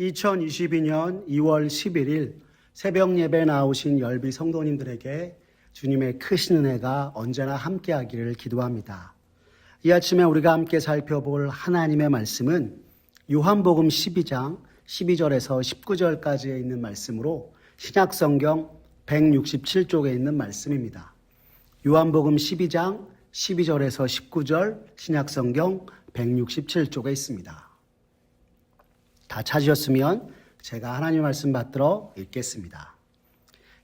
2022년 2월 11일 새벽 예배 나오신 열비 성도님들에게 주님의 크신 은혜가 언제나 함께하기를 기도합니다. 이 아침에 우리가 함께 살펴볼 하나님의 말씀은 요한복음 12장 12절에서 19절까지에 있는 말씀으로 신약성경 167쪽에 있는 말씀입니다. 요한복음 12장 12절에서 19절 신약성경 167쪽에 있습니다. 다 찾으셨으면 제가 하나님 말씀 받들어 읽겠습니다.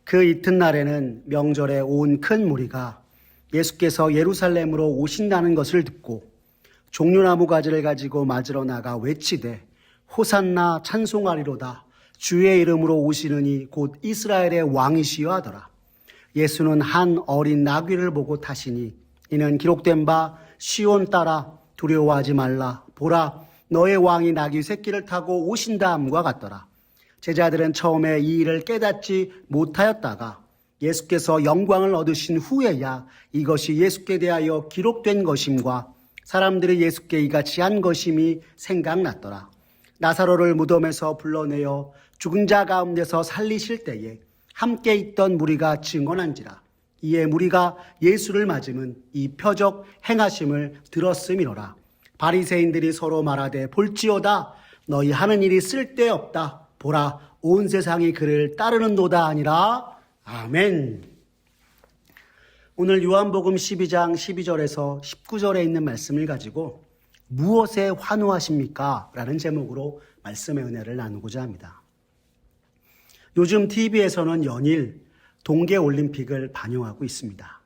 그 이튿날에는 명절에 온 큰 무리가 예수께서 예루살렘으로 오신다는 것을 듣고 종려나무 가지를 가지고 맞으러 나가 외치되 호산나 찬송하리로다 주의 이름으로 오시느니 곧 이스라엘의 왕이시여 하더라. 예수는 한 어린 나귀를 보고 타시니 이는 기록된 바 시온 따라 두려워하지 말라 보라 너의 왕이 나귀 새끼를 타고 오신다 함과 같더라. 제자들은 처음에 이 일을 깨닫지 못하였다가 예수께서 영광을 얻으신 후에야 이것이 예수께 대하여 기록된 것임과 사람들이 예수께 이같이 한 것임이 생각났더라. 나사로를 무덤에서 불러내어 죽은 자 가운데서 살리실 때에 함께 있던 무리가 증언한지라. 이에 무리가 예수를 맞음은 이 표적 행하심을 들었음이로라. 바리새인들이 서로 말하되 볼지어다 너희 하는 일이 쓸데없다. 보라 온 세상이 그를 따르는도다 아니라. 아멘. 오늘 요한복음 12장 12절에서 19절에 있는 말씀을 가지고 무엇에 환호하십니까? 라는 제목으로 말씀의 은혜를 나누고자 합니다. 요즘 TV에서는 연일 동계올림픽을 반영하고 있습니다.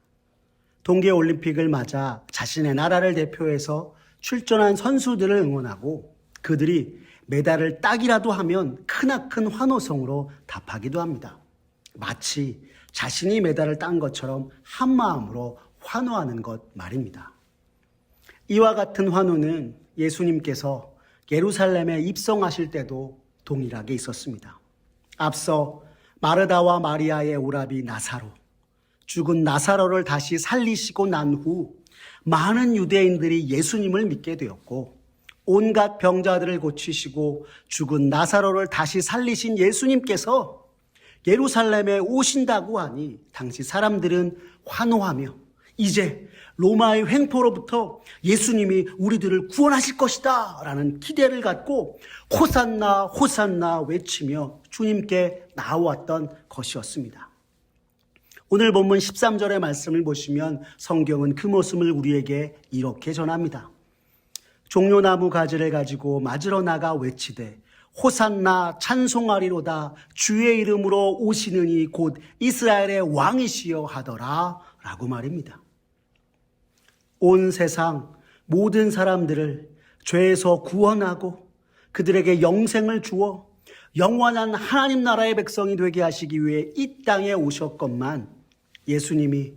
동계올림픽을 맞아 자신의 나라를 대표해서 출전한 선수들을 응원하고 그들이 메달을 따기라도 하면 크나큰 환호성으로 답하기도 합니다. 마치 자신이 메달을 딴 것처럼 한마음으로 환호하는 것 말입니다. 이와 같은 환호는 예수님께서 예루살렘에 입성하실 때도 동일하게 있었습니다. 앞서 마르다와 마리아의 오라비 나사로, 죽은 나사로를 다시 살리시고 난 후 많은 유대인들이 예수님을 믿게 되었고 온갖 병자들을 고치시고 죽은 나사로를 다시 살리신 예수님께서 예루살렘에 오신다고 하니 당시 사람들은 환호하며 이제 로마의 횡포로부터 예수님이 우리들을 구원하실 것이다 라는 기대를 갖고 호산나 호산나 외치며 주님께 나아왔던 것이었습니다. 오늘 본문 13절의 말씀을 보시면 성경은 그 모습을 우리에게 이렇게 전합니다. 종려나무 가지를 가지고 맞으러 나가 외치되 호산나 찬송하리로다 주의 이름으로 오시느니 곧 이스라엘의 왕이시여 하더라 라고 말입니다. 온 세상 모든 사람들을 죄에서 구원하고 그들에게 영생을 주어 영원한 하나님 나라의 백성이 되게 하시기 위해 이 땅에 오셨건만 예수님이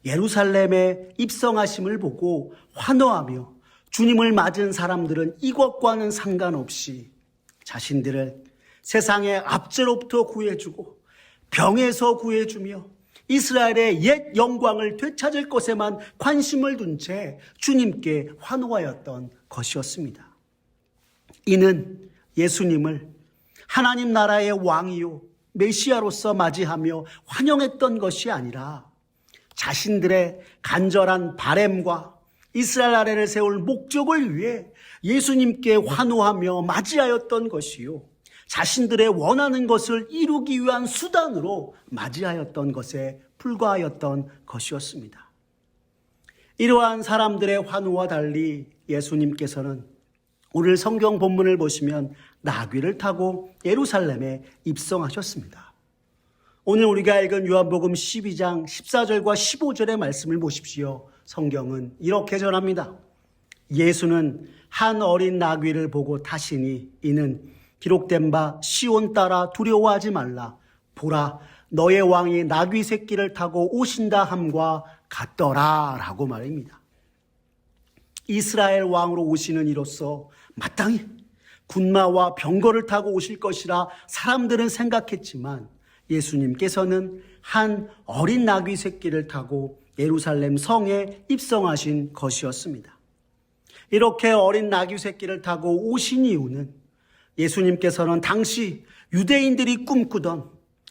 예루살렘에 입성하심을 보고 환호하며 주님을 맞은 사람들은 이것과는 상관없이 자신들을 세상의 압제로부터 구해주고 병에서 구해주며 이스라엘의 옛 영광을 되찾을 것에만 관심을 둔 채 주님께 환호하였던 것이었습니다. 이는 예수님을 하나님 나라의 왕이요 메시아로서 맞이하며 환영했던 것이 아니라 자신들의 간절한 바램과 이스라엘 아래를 세울 목적을 위해 예수님께 환호하며 맞이하였던 것이요 자신들의 원하는 것을 이루기 위한 수단으로 맞이하였던 것에 불과하였던 것이었습니다. 이러한 사람들의 환호와 달리 예수님께서는 오늘 성경 본문을 보시면 나귀를 타고 예루살렘에 입성하셨습니다. 오늘 우리가 읽은 요한복음 12장 14절과 15절의 말씀을 보십시오. 성경은 이렇게 전합니다. 예수는 한 어린 나귀를 보고 타시니 이는 기록된 바 시온 따라 두려워하지 말라 보라 너의 왕이 나귀 새끼를 타고 오신다 함과 같더라 라고 말입니다. 이스라엘 왕으로 오시는 이로써 마땅히 군마와 병거를 타고 오실 것이라 사람들은 생각했지만 예수님께서는 한 어린 나귀 새끼를 타고 예루살렘 성에 입성하신 것이었습니다. 이렇게 어린 나귀 새끼를 타고 오신 이유는 예수님께서는 당시 유대인들이 꿈꾸던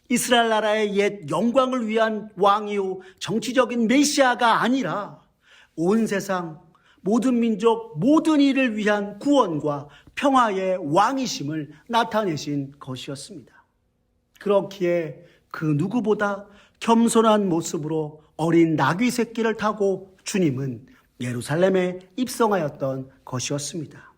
이스라엘 나라의 옛 영광을 위한 왕이요 정치적인 메시아가 아니라 온 세상 모든 민족 모든 이를 위한 구원과 평화의 왕이심을 나타내신 것이었습니다. 그렇기에 그 누구보다 겸손한 모습으로 어린 나귀 새끼를 타고 주님은 예루살렘에 입성하였던 것이었습니다.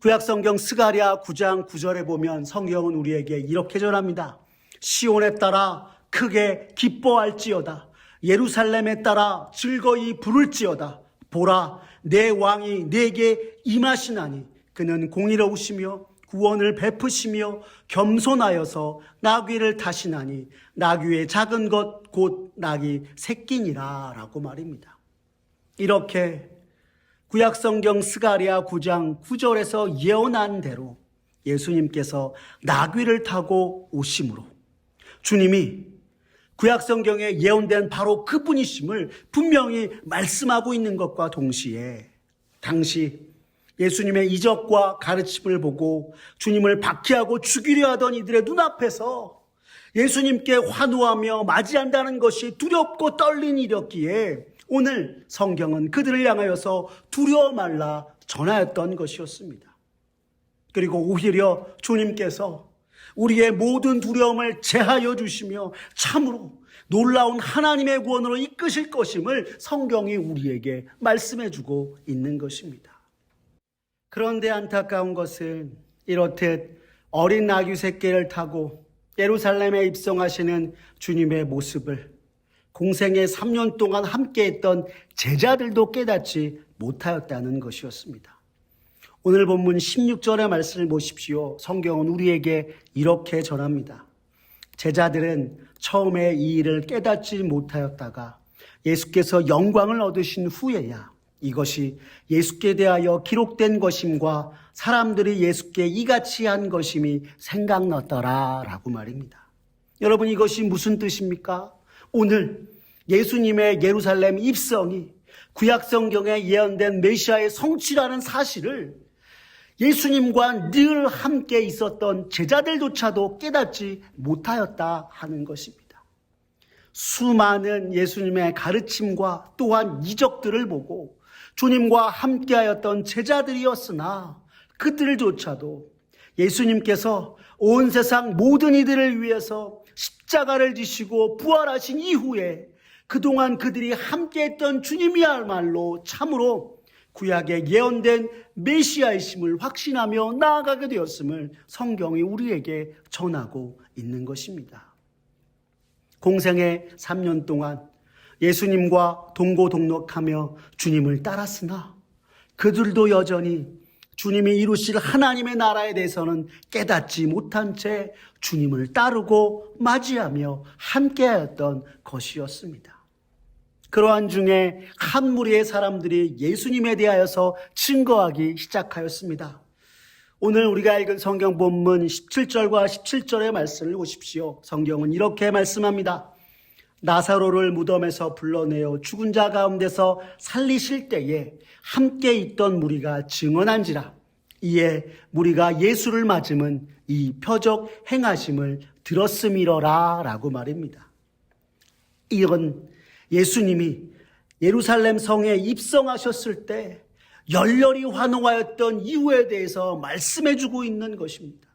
구약성경 스가랴 9장 9절에 보면 성경은 우리에게 이렇게 전합니다. 시온에 따라 크게 기뻐할지어다. 예루살렘에 따라 즐거이 부를지어다. 보라, 내 왕이 내게 임하시나니 그는 공의로우시며 구원을 베푸시며 겸손하여서 나귀를 타시나니 나귀의 작은 것 곧 나귀 새끼니라 라고 말입니다. 이렇게 구약성경 스가랴 9장 9절에서 예언한 대로 예수님께서 나귀를 타고 오심으로 주님이 구약성경에 예언된 바로 그분이심을 분명히 말씀하고 있는 것과 동시에 당시 예수님의 이적과 가르침을 보고 주님을 박해하고 죽이려 하던 이들의 눈앞에서 예수님께 환호하며 맞이한다는 것이 두렵고 떨린 일이었기에 오늘 성경은 그들을 향하여서 두려워 말라 전하였던 것이었습니다. 그리고 오히려 주님께서 우리의 모든 두려움을 제하여 주시며 참으로 놀라운 하나님의 구원으로 이끄실 것임을 성경이 우리에게 말씀해 주고 있는 것입니다. 그런데 안타까운 것은 이렇듯 어린 나귀 새끼를 타고 예루살렘에 입성하시는 주님의 모습을 공생의 3년 동안 함께했던 제자들도 깨닫지 못하였다는 것이었습니다. 오늘 본문 16절의 말씀을 보십시오. 성경은 우리에게 이렇게 전합니다. 제자들은 처음에 이 일을 깨닫지 못하였다가 예수께서 영광을 얻으신 후에야 이것이 예수께 대하여 기록된 것임과 사람들이 예수께 이같이 한 것임이 생각났더라 라고 말입니다. 여러분, 이것이 무슨 뜻입니까? 오늘 예수님의 예루살렘 입성이 구약성경에 예언된 메시아의 성취라는 사실을 예수님과 늘 함께 있었던 제자들조차도 깨닫지 못하였다 하는 것입니다. 수많은 예수님의 가르침과 또한 이적들을 보고 주님과 함께하였던 제자들이었으나 그들조차도 예수님께서 온 세상 모든 이들을 위해서 십자가를 지시고 부활하신 이후에 그동안 그들이 함께했던 주님이야말로 참으로 구약에 예언된 메시아이심을 확신하며 나아가게 되었음을 성경이 우리에게 전하고 있는 것입니다. 공생의 3년 동안 예수님과 동고동락하며 주님을 따랐으나 그들도 여전히 주님이 이루실 하나님의 나라에 대해서는 깨닫지 못한 채 주님을 따르고 맞이하며 함께하였던 것이었습니다. 그러한 중에 한 무리의 사람들이 예수님에 대하여서 증거하기 시작하였습니다. 오늘 우리가 읽은 성경 본문 17절과 17절의 말씀을 보십시오. 성경은 이렇게 말씀합니다. 나사로를 무덤에서 불러내어 죽은 자 가운데서 살리실 때에 함께 있던 무리가 증언한지라. 이에 무리가 예수를 맞음은 이 표적 행하심을 들었음이러라 라고 말입니다. 이건 예수님이 예루살렘 성에 입성하셨을 때 열렬히 환호하였던 이유에 대해서 말씀해주고 있는 것입니다.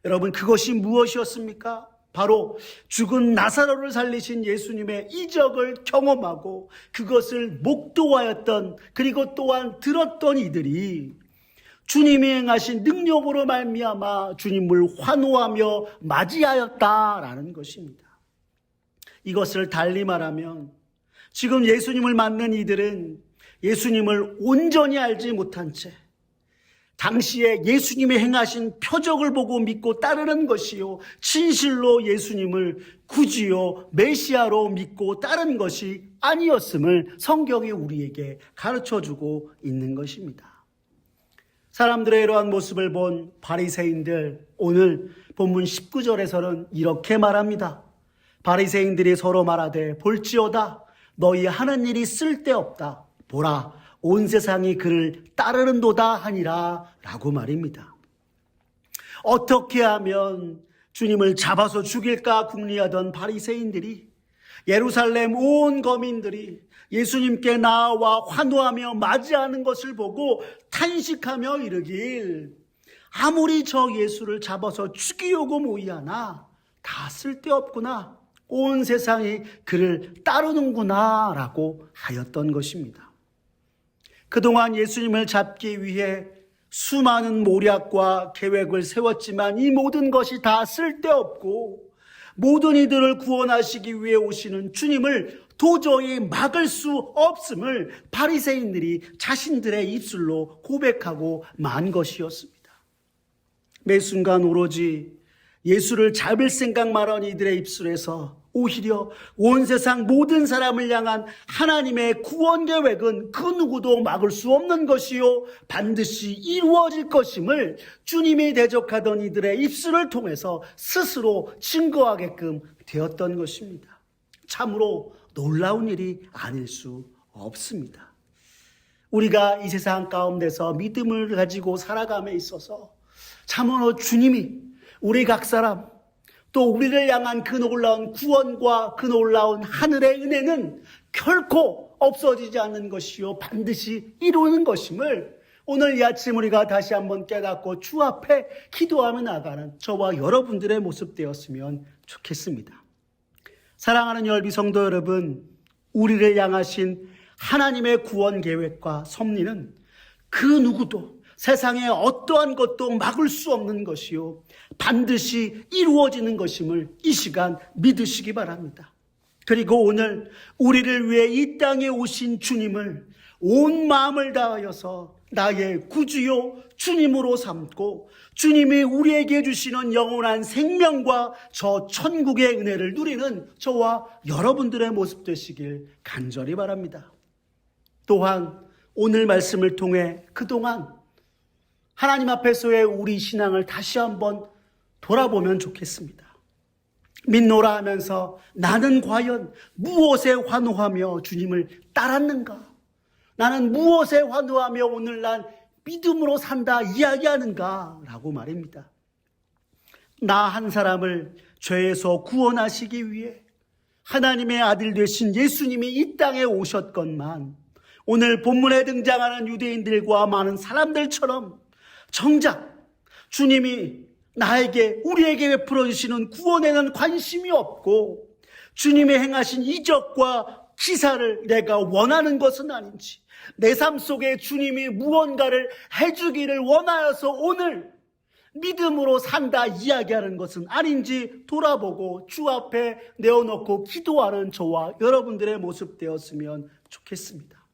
여러분, 그것이 무엇이었습니까? 바로 죽은 나사로를 살리신 예수님의 이적을 경험하고 그것을 목도하였던, 그리고 또한 들었던 이들이 주님이 행하신 능력으로 말미암아 주님을 환호하며 맞이하였다라는 것입니다. 이것을 달리 말하면 지금 예수님을 맞는 이들은 예수님을 온전히 알지 못한 채 당시에 예수님이 행하신 표적을 보고 믿고 따르는 것이요, 진실로 예수님을 구주요 메시아로 믿고 따른 것이 아니었음을 성경이 우리에게 가르쳐주고 있는 것입니다. 사람들의 이러한 모습을 본 바리새인들, 오늘 본문 19절에서는 이렇게 말합니다. 바리새인들이 서로 말하되 볼지어다 너희 하는 일이 쓸데없다. 보라 온 세상이 그를 따르는도다 하니라 라고 말입니다. 어떻게 하면 주님을 잡아서 죽일까 궁리하던 바리새인들이, 예루살렘 온 거민들이 예수님께 나와 환호하며 맞이하는 것을 보고 탄식하며 이르길, 아무리 저 예수를 잡아서 죽이려고 모이하나 다 쓸데없구나, 온 세상이 그를 따르는구나 라고 하였던 것입니다. 그동안 예수님을 잡기 위해 수많은 모략과 계획을 세웠지만 이 모든 것이 다 쓸데없고, 모든 이들을 구원하시기 위해 오시는 주님을 도저히 막을 수 없음을 바리새인들이 자신들의 입술로 고백하고 만 것이었습니다. 매 순간 오로지 예수를 잡을 생각만 한 이들의 입술에서 오히려 온 세상 모든 사람을 향한 하나님의 구원 계획은 그 누구도 막을 수 없는 것이요 반드시 이루어질 것임을 주님이 대적하던 이들의 입술을 통해서 스스로 증거하게끔 되었던 것입니다. 참으로 놀라운 일이 아닐 수 없습니다. 우리가 이 세상 가운데서 믿음을 가지고 살아감에 있어서 참으로 주님이 우리 각 사람, 또 우리를 향한 그 놀라운 구원과 그 놀라운 하늘의 은혜는 결코 없어지지 않는 것이요 반드시 이루는 것임을 오늘 이 아침 우리가 다시 한번 깨닫고 주 앞에 기도하며 나가는 저와 여러분들의 모습 되었으면 좋겠습니다. 사랑하는 열비 성도 여러분, 우리를 향하신 하나님의 구원 계획과 섭리는 그 누구도 세상에 어떠한 것도 막을 수 없는 것이요 반드시 이루어지는 것임을 이 시간 믿으시기 바랍니다. 그리고 오늘 우리를 위해 이 땅에 오신 주님을 온 마음을 다하여서 나의 구주요 주님으로 삼고 주님이 우리에게 주시는 영원한 생명과 저 천국의 은혜를 누리는 저와 여러분들의 모습 되시길 간절히 바랍니다. 또한 오늘 말씀을 통해 그동안 하나님 앞에서의 우리 신앙을 다시 한번 돌아보면 좋겠습니다. 믿노라 하면서 나는 과연 무엇에 환호하며 주님을 따랐는가? 나는 무엇에 환호하며 오늘 난 믿음으로 산다 이야기하는가? 라고 말입니다. 나 한 사람을 죄에서 구원하시기 위해 하나님의 아들 되신 예수님이 이 땅에 오셨건만 오늘 본문에 등장하는 유대인들과 많은 사람들처럼 정작 주님이 나에게 우리에게 베풀어 주시는 구원에는 관심이 없고 주님의 행하신 이적과 기사를 내가 원하는 것은 아닌지, 내 삶 속에 주님이 무언가를 해주기를 원하여서 오늘 믿음으로 산다 이야기하는 것은 아닌지 돌아보고 주 앞에 내어놓고 기도하는 저와 여러분들의 모습 되었으면 좋겠습니다.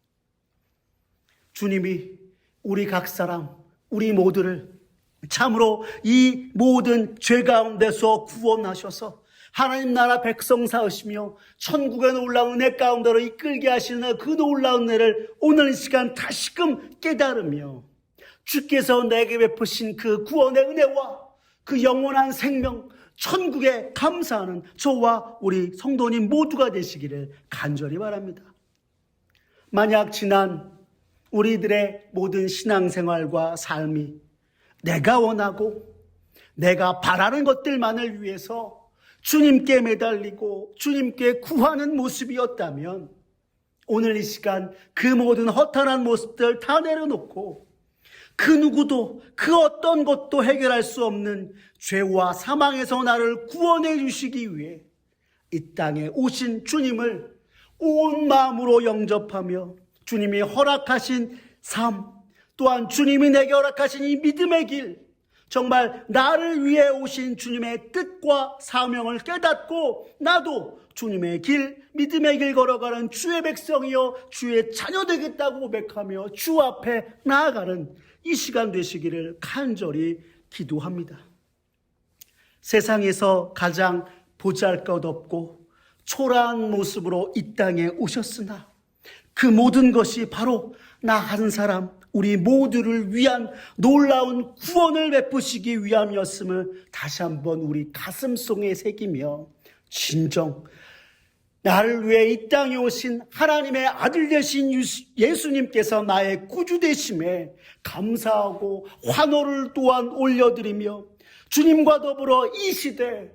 주님이 우리 각 사람, 우리 모두를 참으로 이 모든 죄 가운데서 구원하셔서 하나님 나라 백성 사으시며 천국의 놀라운 은혜 가운데로 이끌게 하시는 그 놀라운 은혜를 오늘 이 시간 다시금 깨달으며 주께서 내게 베푸신 그 구원의 은혜와 그 영원한 생명 천국에 감사하는 저와 우리 성도님 모두가 되시기를 간절히 바랍니다. 만약 지난 우리들의 모든 신앙생활과 삶이 내가 원하고 내가 바라는 것들만을 위해서 주님께 매달리고 주님께 구하는 모습이었다면 오늘 이 시간 그 모든 허탄한 모습들 다 내려놓고 그 누구도 그 어떤 것도 해결할 수 없는 죄와 사망에서 나를 구원해 주시기 위해 이 땅에 오신 주님을 온 마음으로 영접하며 주님이 허락하신 삶, 또한 주님이 내게 허락하신 이 믿음의 길, 정말 나를 위해 오신 주님의 뜻과 사명을 깨닫고 나도 주님의 길, 믿음의 길 걸어가는 주의 백성이요 주의 자녀 되겠다고 고백하며 주 앞에 나아가는 이 시간 되시기를 간절히 기도합니다. 세상에서 가장 보잘것없고 초라한 모습으로 이 땅에 오셨으나 그 모든 것이 바로 나 한 사람, 우리 모두를 위한 놀라운 구원을 베푸시기 위함이었음을 다시 한번 우리 가슴속에 새기며 진정 나를 위해 이 땅에 오신 하나님의 아들 되신 예수님께서 나의 구주 되심에 감사하고 환호를 또한 올려드리며 주님과 더불어 이 시대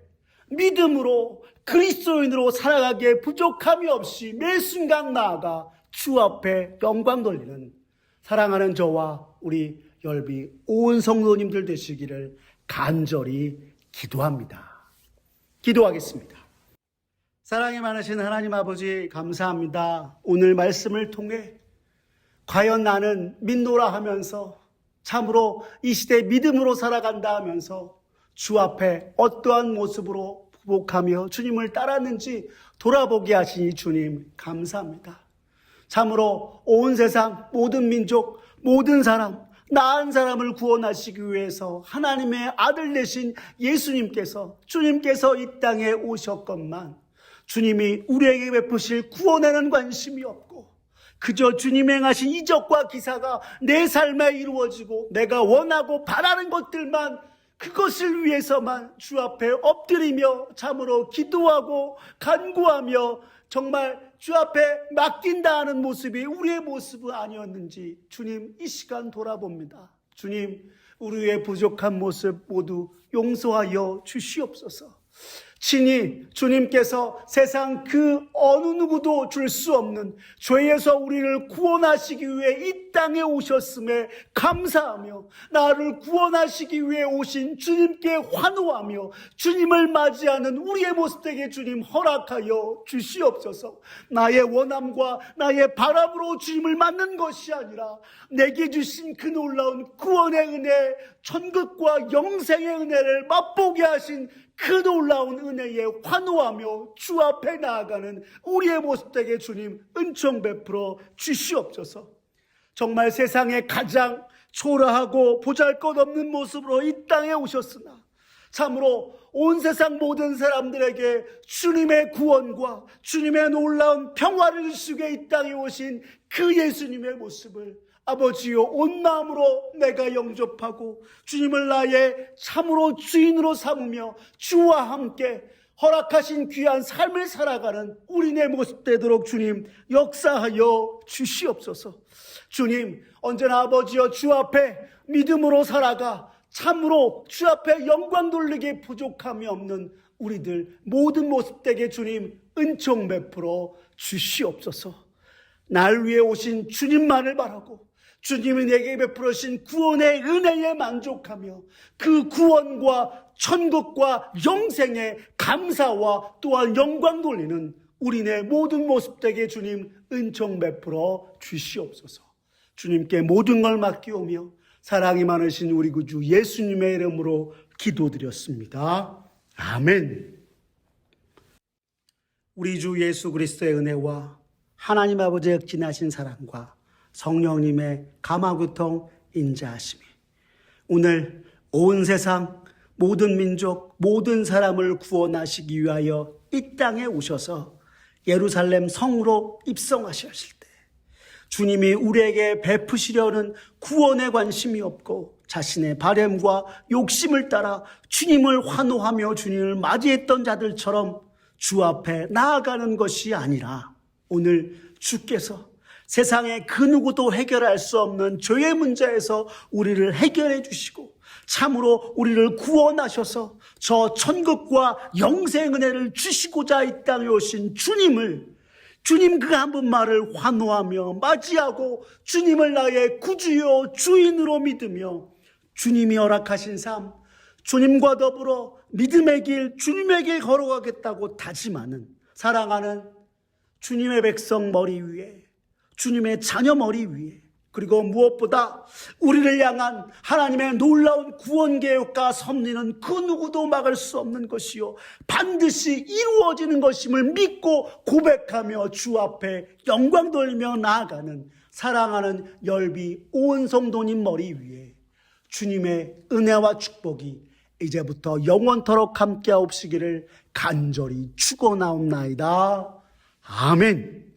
믿음으로 그리스도인으로 살아가기에 부족함이 없이 매 순간 나아가 주 앞에 영광 돌리는 사랑하는 저와 우리 열비 온 성도님들 되시기를 간절히 기도합니다. 기도하겠습니다. 사랑이 많으신 하나님 아버지 감사합니다. 오늘 말씀을 통해 과연 나는 믿노라 하면서 참으로 이 시대 믿음으로 살아간다 하면서 주 앞에 어떠한 모습으로 부복하며 주님을 따랐는지 돌아보게 하시니 주님 감사합니다. 참으로 온 세상 모든 민족 모든 사람 나은 사람을 구원하시기 위해서 하나님의 아들 되신 예수님께서 주님께서 이 땅에 오셨건만 주님이 우리에게 베푸실 구원에는 관심이 없고 그저 주님 행하신 이적과 기사가 내 삶에 이루어지고 내가 원하고 바라는 것들만 그것을 위해서만 주 앞에 엎드리며 참으로 기도하고 간구하며 정말 주 앞에 맡긴다 하는 모습이 우리의 모습은 아니었는지 주님 이 시간 돌아봅니다. 주님 우리의 부족한 모습 모두 용서하여 주시옵소서. 친히 주님께서 세상 그 어느 누구도 줄 수 없는 죄에서 우리를 구원하시기 위해 이 땅에 오셨음에 감사하며 나를 구원하시기 위해 오신 주님께 환호하며 주님을 맞이하는 우리의 모습 되게 주님 허락하여 주시옵소서. 나의 원함과 나의 바람으로 주님을 맞는 것이 아니라 내게 주신 그 놀라운 구원의 은혜, 천국과 영생의 은혜를 맛보게 하신 그 놀라운 은혜에 환호하며 주 앞에 나아가는 우리의 모습 되게 주님 은총 베풀어 주시옵소서. 정말 세상에 가장 초라하고 보잘것없는 모습으로 이 땅에 오셨으나 참으로 온 세상 모든 사람들에게 주님의 구원과 주님의 놀라운 평화를 주시게 이 땅에 오신 그 예수님의 모습을 아버지여 온 마음으로 내가 영접하고 주님을 나의 참으로 주인으로 삼으며 주와 함께 허락하신 귀한 삶을 살아가는 우리네 모습 되도록 주님 역사하여 주시옵소서. 주님 언제나 아버지여 주 앞에 믿음으로 살아가 참으로 주 앞에 영광 돌리기에 부족함이 없는 우리들 모든 모습 되게 주님 은총 베풀어 주시옵소서. 날 위해 오신 주님만을 바라고 주님이 내게 베풀으신 구원의 은혜에 만족하며 그 구원과 천국과 영생의 감사와 또한 영광 돌리는 우리네 모든 모습 되게 주님 은총 베풀어 주시옵소서. 주님께 모든 걸 맡기오며 사랑이 많으신 우리 구주 예수님의 이름으로 기도드렸습니다. 아멘. 우리 주 예수 그리스도의 은혜와 하나님 아버지의 극진하신 사랑과 성령님의 감화교통 인자하심이 오늘 온 세상 모든 민족 모든 사람을 구원하시기 위하여 이 땅에 오셔서 예루살렘 성으로 입성하셨을 때 주님이 우리에게 베푸시려는 구원에 관심이 없고 자신의 바램과 욕심을 따라 주님을 환호하며 주님을 맞이했던 자들처럼 주 앞에 나아가는 것이 아니라 오늘 주께서 세상의 그 누구도 해결할 수 없는 죄의 문제에서 우리를 해결해 주시고 참으로 우리를 구원하셔서 저 천국과 영생 은혜를 주시고자 이 땅에 오신 주님을 주님 그 한 분말을 환호하며 맞이하고 주님을 나의 구주요 주인으로 믿으며 주님이 허락하신 삶 주님과 더불어 믿음의 길 주님의 길 걸어가겠다고 다짐하는 사랑하는 주님의 백성 머리 위에 주님의 자녀 머리 위에 그리고 무엇보다 우리를 향한 하나님의 놀라운 구원 계획과 섭리는 그 누구도 막을 수 없는 것이요 반드시 이루어지는 것임을 믿고 고백하며 주 앞에 영광 돌리며 나아가는 사랑하는 열비 온 성도님 머리 위에 주님의 은혜와 축복이 이제부터 영원토록 함께하옵시기를 간절히 축원하옵나이다. 아멘.